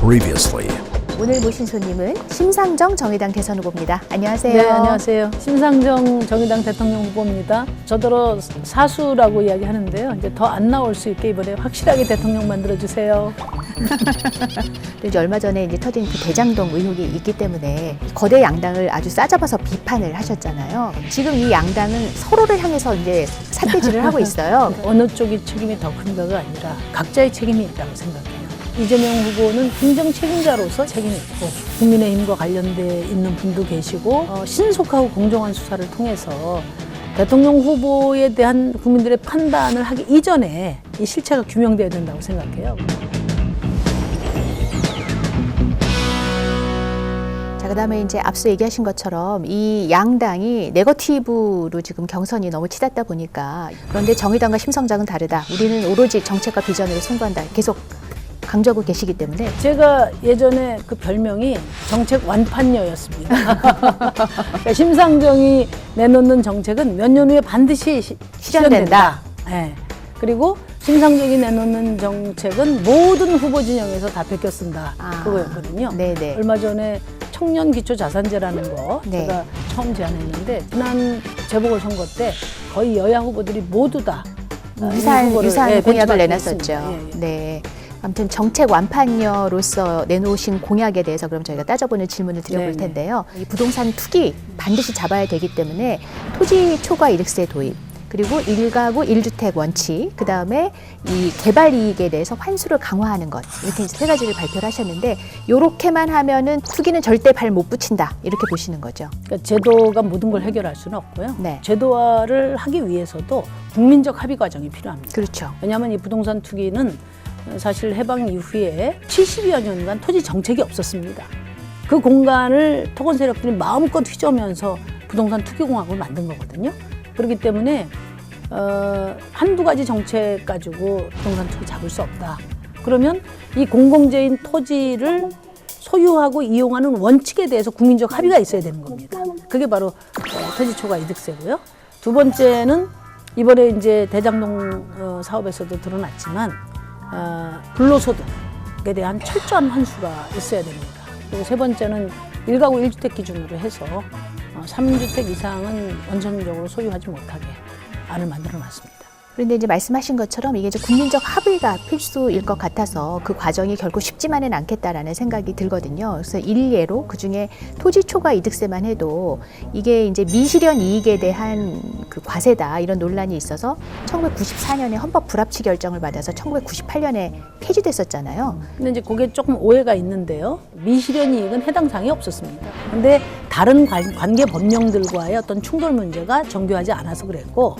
Previously. 오늘 모신 손님은 심상정 정의당 대선 후보입니다. 안녕하세요. 네, 안녕하세요. 심상정 정의당 대통령 후보입니다. 저더러 사수라고 이야기하는데요. 이제 더 안 나올 수 있게 이번에 확실하게 대통령 만들어주세요. 이제 얼마 전에 이제 터진 그 대장동 의혹이 있기 때문에 거대 양당을 아주 싸잡아서 비판을 하셨잖아요. 지금 이 양당은 서로를 향해서 이제 삿대질을 하고 있어요. 어느 쪽이 책임이 더 큰가가 아니라 각자의 책임이 있다고 생각해요. 이재명 후보는 행정 책임자로서 책임이 있고 국민의힘과 관련돼 있는 분도 계시고 신속하고 공정한 수사를 통해서 대통령 후보에 대한 국민들의 판단을 하기 이전에 이 실체가 규명돼야 된다고 생각해요. 자, 그다음에 이제 앞서 얘기하신 것처럼 이 양당이 네거티브로 지금 경선이 너무 치닫다 보니까, 그런데 정의당과 심상정은 다르다. 우리는 오로지 정책과 비전으로 승부한다. 계속 강조하고 계시기 때문에 제가 예전에 그 별명이 정책 완판녀였습니다. 그러니까 심상정이 내놓는 정책은 몇 년 후에 반드시 실현된다. 네. 그리고 심상정이 내놓는 정책은 모든 후보 진영에서 다 베껴 쓴다. 그거였거든요. 네네. 얼마 전에 청년 기초 자산제라는 거 네. 제가 처음 제안했는데, 지난 재보궐선거 때 거의 여야 후보들이 모두 다 유사한 공약을 벤치마킹 내놨었죠. 했습니다. 예, 예. 네. 아무튼 정책 완판녀로서 내놓으신 공약에 대해서 그럼 저희가 따져보는 질문을 드려볼 네네. 텐데요. 이 부동산 투기 반드시 잡아야 되기 때문에 토지 초과 이득세 도입, 그리고 1가구 1주택 원칙, 그 다음에 이 개발 이익에 대해서 환수를 강화하는 것, 이렇게 세 가지를 발표를 하셨는데, 요렇게만 하면은 투기는 절대 발 못 붙인다, 이렇게 보시는 거죠. 그러니까 제도가 모든 걸 해결할 수는 없고요. 네. 제도화를 하기 위해서도 국민적 합의 과정이 필요합니다. 그렇죠. 왜냐하면 이 부동산 투기는 사실 해방 이후에 70여 년간 토지 정책이 없었습니다. 그 공간을 토건 세력들이 마음껏 휘저으면서 부동산 투기공학을 만든 거거든요. 그렇기 때문에 한두 가지 정책 가지고 부동산 투기 잡을 수 없다. 그러면 이 공공재인 토지를 소유하고 이용하는 원칙에 대해서 국민적 합의가 있어야 되는 겁니다. 그게 바로 토지 초과 이득세고요. 두 번째는 이번에 이제 대장동 사업에서도 드러났지만 불로소득에 대한 철저한 환수가 있어야 됩니다. 그리고 세 번째는 1가구 1주택 기준으로 해서 3주택 이상은 원천적으로 소유하지 못하게 안을 만들어 놨습니다. 그런데 이제 말씀하신 것처럼 이게 이제 국민적 합의가 필수일 것 같아서 그 과정이 결코 쉽지만은 않겠다라는 생각이 들거든요. 그래서 일례로 그중에 토지 초과 이득세만 해도 이게 이제 미실현 이익에 대한 그 과세다, 이런 논란이 있어서 1994년에 헌법 불합치 결정을 받아서 1998년에 폐지됐었잖아요. 근데 이제 그게 조금 오해가 있는데요. 미실현 이익은 해당 사항이 없었습니다. 근데 다른 관계 법령들과의 어떤 충돌 문제가 정교하지 않아서 그랬고,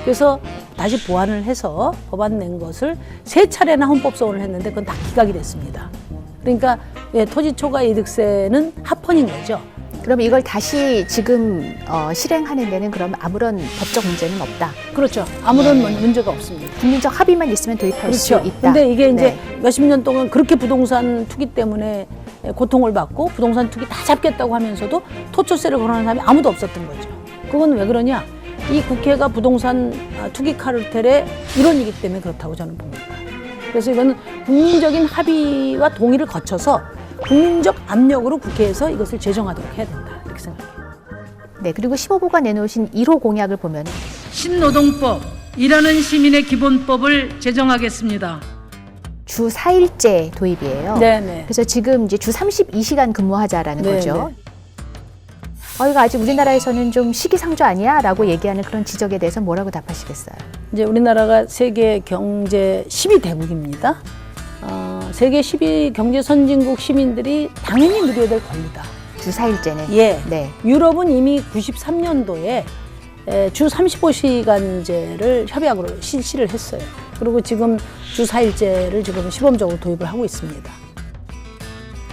그래서 다시 보완을 해서 법안 낸 것을 3차례나 헌법소원을 했는데 그건 다 기각이 됐습니다. 그러니까 토지 초과 이득세는 합헌인 거죠. 그럼 이걸 다시 지금 실행하는 데는 그럼 아무런 법적 문제는 없다. 그렇죠. 아무런 문제가 없습니다. 국민적 합의만 있으면 도입할 수 그렇죠. 있다. 근데 이게 이제 네. 몇십 년 동안 그렇게 부동산 투기 때문에 고통을 받고 부동산 투기 다 잡겠다고 하면서도 토초세를 걸어놓은 사람이 아무도 없었던 거죠. 그건 왜 그러냐? 이 국회가 부동산 투기 카르텔의 일원이기 때문에 그렇다고 저는 봅니다. 그래서 이거는 국민적인 합의와 동의를 거쳐서 국민적 압력으로 국회에서 이것을 제정하도록 해야 된다, 이렇게 생각해요. 네, 그리고 15부가 내놓으신 1호 공약을 보면 신노동법, 일하는 시민의 기본법을 제정하겠습니다. 주 4일제 도입이에요. 네네. 그래서 지금 이제 주 32시간 근무하자라는 네네. 거죠. 이거 아직 우리나라에서는 좀 시기상조 아니야? 라고 얘기하는 그런 지적에 대해서 뭐라고 답하시겠어요? 이제 우리나라가 세계 경제 10위 대국입니다. 세계 10위 경제 선진국 시민들이 당연히 누려야 될 권리다. 주 4일제는? 예. 네. 유럽은 이미 93년도에 주 35시간제를 협약으로 실시를 했어요. 그리고 지금 주 4일제를 지금 시범적으로 도입을 하고 있습니다.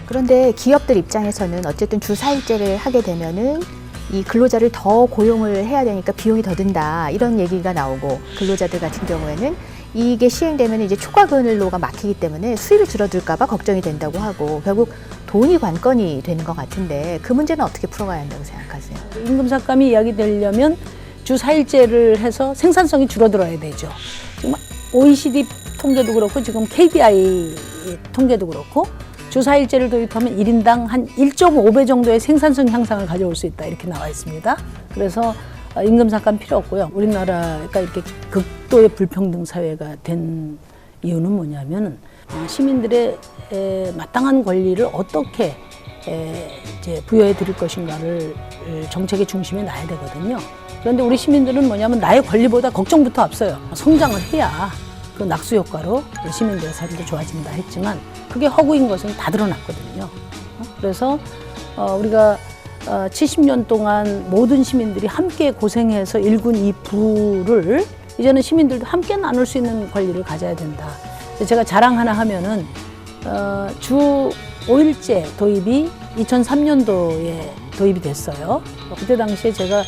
그런데 기업들 입장에서는 어쨌든 주 4일제를 하게 되면은 이 근로자를 더 고용을 해야 되니까 비용이 더 든다, 이런 얘기가 나오고, 근로자들 같은 경우에는 이게 시행되면 이제 초과 근로가 막히기 때문에 수입이 줄어들까 봐 걱정이 된다고 하고, 결국 돈이 관건이 되는 것 같은데 그 문제는 어떻게 풀어가야 한다고 생각하세요? 임금 삭감이 이야기되려면 주 4일제를 해서 생산성이 줄어들어야 되죠. 지금 OECD 통계도 그렇고 지금 KDI 이 통계도 그렇고 주 4일제를 도입하면 1인당 한 1.5배 정도의 생산성 향상을 가져올 수 있다 이렇게 나와 있습니다. 그래서 임금 삭감 필요 없고요. 우리나라가 이렇게 극도의 불평등 사회가 된 이유는 뭐냐면 시민들의 마땅한 권리를 어떻게 이제 부여해 드릴 것인가를 정책의 중심에 놔야 되거든요. 그런데 우리 시민들은 뭐냐면 나의 권리보다 걱정부터 앞서요. 성장을 해야 그 낙수 효과로 시민들의 삶도 좋아진다 했지만 그게 허구인 것은 다 드러났거든요. 그래서 우리가 70년 동안 모든 시민들이 함께 고생해서 일군 이 부를 이제는 시민들도 함께 나눌 수 있는 권리를 가져야 된다. 제가 자랑 하나 하면은 주 5일제 도입이 2003년도에 도입이 됐어요. 그때 당시에 제가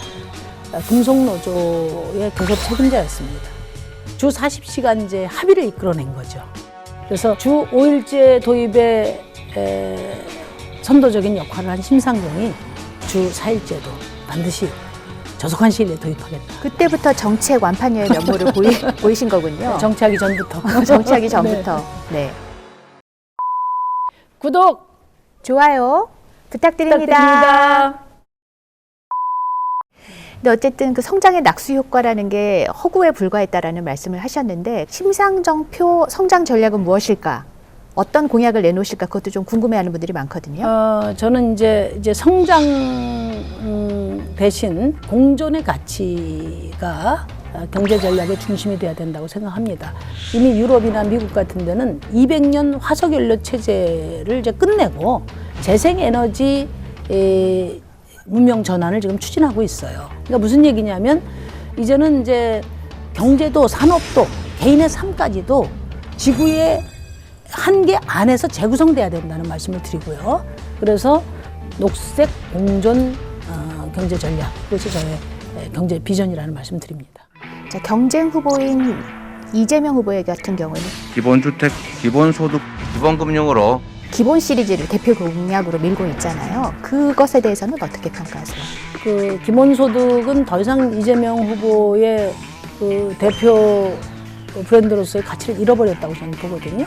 금속노조의 교섭 책임자였습니다. 주 40시간제 합의를 이끌어낸 거죠. 그래서 주 5일제 도입에 선도적인 역할을 한 심상정이 주 4일제도 반드시 조속한 시일 내에 도입하겠다. 그때부터 정책 완판녀의 면모를 보이신 거군요. 정치하기 전부터. 정치하기 전부터. 네. 구독, 좋아요 부탁드립니다. 근데 어쨌든 그 성장의 낙수 효과라는 게 허구에 불과했다라는 말씀을 하셨는데 심상정표 성장 전략은 무엇일까? 어떤 공약을 내놓으실까? 그것도 좀 궁금해하는 분들이 많거든요. 저는 이제 성장 대신 공존의 가치가 경제 전략의 중심이 돼야 된다고 생각합니다. 이미 유럽이나 미국 같은 데는 200년 화석연료 체제를 이제 끝내고 재생에너지 문명 전환을 지금 추진하고 있어요. 그러니까 무슨 얘기냐면 이제는 이제 경제도 산업도 개인의 삶까지도 지구의 한계 안에서 재구성돼야 된다는 말씀을 드리고요. 그래서 녹색 공존 경제 전략, 그것이 저의 경제 비전이라는 말씀 드립니다. 자, 경쟁 후보인 이재명 후보의 같은 경우는 기본주택, 기본소득, 기본금융으로 기본 시리즈를 대표 공약으로 밀고 있잖아요. 그것에 대해서는 어떻게 평가하세요? 그 기본소득은 더 이상 이재명 후보의 그 대표 브랜드로서의 가치를 잃어버렸다고 저는 보거든요.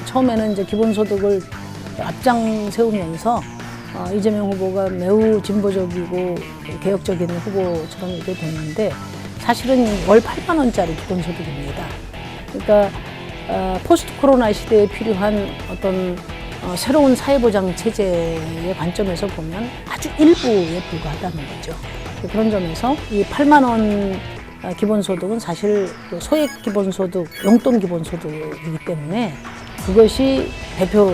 처음에는 이제 기본소득을 앞장 세우면서 이재명 후보가 매우 진보적이고 개혁적인 후보처럼 이렇게 됐는데 사실은 월 8만 원짜리 기본소득입니다. 그러니까 포스트 코로나 시대에 필요한 어떤 새로운 사회보장 체제의 관점에서 보면 아주 일부에 불과하다는 거죠. 그런 점에서 이 8만 원 기본소득은 사실 소액 기본소득, 용돈 기본소득이기 때문에 그것이 대표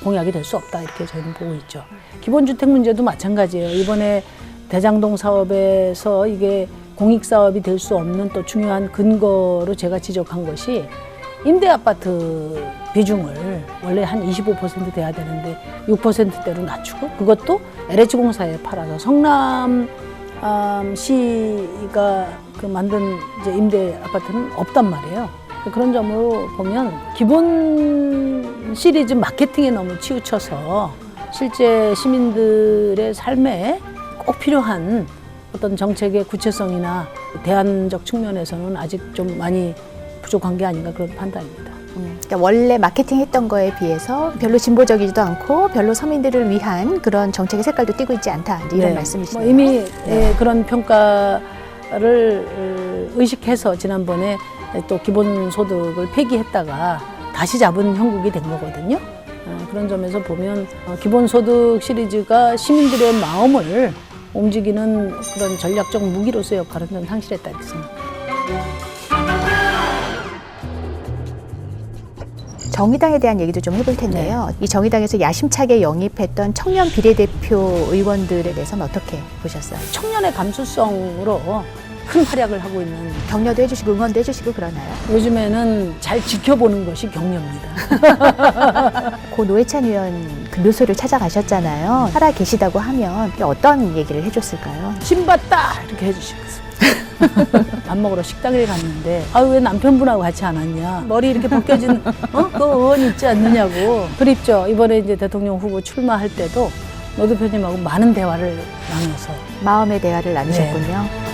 공약이 될 수 없다 이렇게 저희는 보고 있죠. 기본주택 문제도 마찬가지예요. 이번에 대장동 사업에서 이게 공익사업이 될 수 없는 또 중요한 근거로 제가 지적한 것이 임대아파트 비중을 원래 한 25% 돼야 되는데 6%대로 낮추고 그것도 LH공사에 팔아서 성남시가 그 만든 이제 임대아파트는 없단 말이에요. 그런 점으로 보면 기본 시리즈 마케팅에 너무 치우쳐서 실제 시민들의 삶에 꼭 필요한 어떤 정책의 구체성이나 대안적 측면에서는 아직 좀 많이 부족한 게 아닌가 그런 판단입니다. 그러니까 원래 마케팅했던 거에 비해서 별로 진보적이지도 않고 별로 서민들을 위한 그런 정책의 색깔도 띠고 있지 않다 이런 네. 말씀이시네요. 뭐 이미 그런 평가를 의식해서 지난번에 또 기본소득을 폐기했다가 다시 잡은 형국이 된 거거든요. 그런 점에서 보면 기본소득 시리즈가 시민들의 마음을 움직이는 그런 전략적 무기로서의 역할은 좀 상실했다 이렇게 생각합니다. 정의당에 대한 얘기도 좀 해볼 텐데요. 이 정의당에서 야심차게 영입했던 청년 비례대표 의원들에 대해서는 어떻게 보셨어요? 청년의 감수성으로 큰 활약을 하고 있는 격려도 해주시고 응원도 해주시고 그러나요? 요즘에는 잘 지켜보는 것이 격려입니다. 고 노회찬 의원 그 묘소를 찾아가셨잖아요. 살아 계시다고 하면 어떤 얘기를 해줬을까요? 신봤다 이렇게 해주시겠습니다. 밥 먹으러 식당에 갔는데 왜 남편분하고 같이 안 왔냐 머리 이렇게 벗겨진 그 의원 있지 않느냐고 그립죠. 이번에 이제 대통령 후보 출마할 때도 노 대표님하고 많은 대화를 나눠서 마음의 대화를 나누셨군요.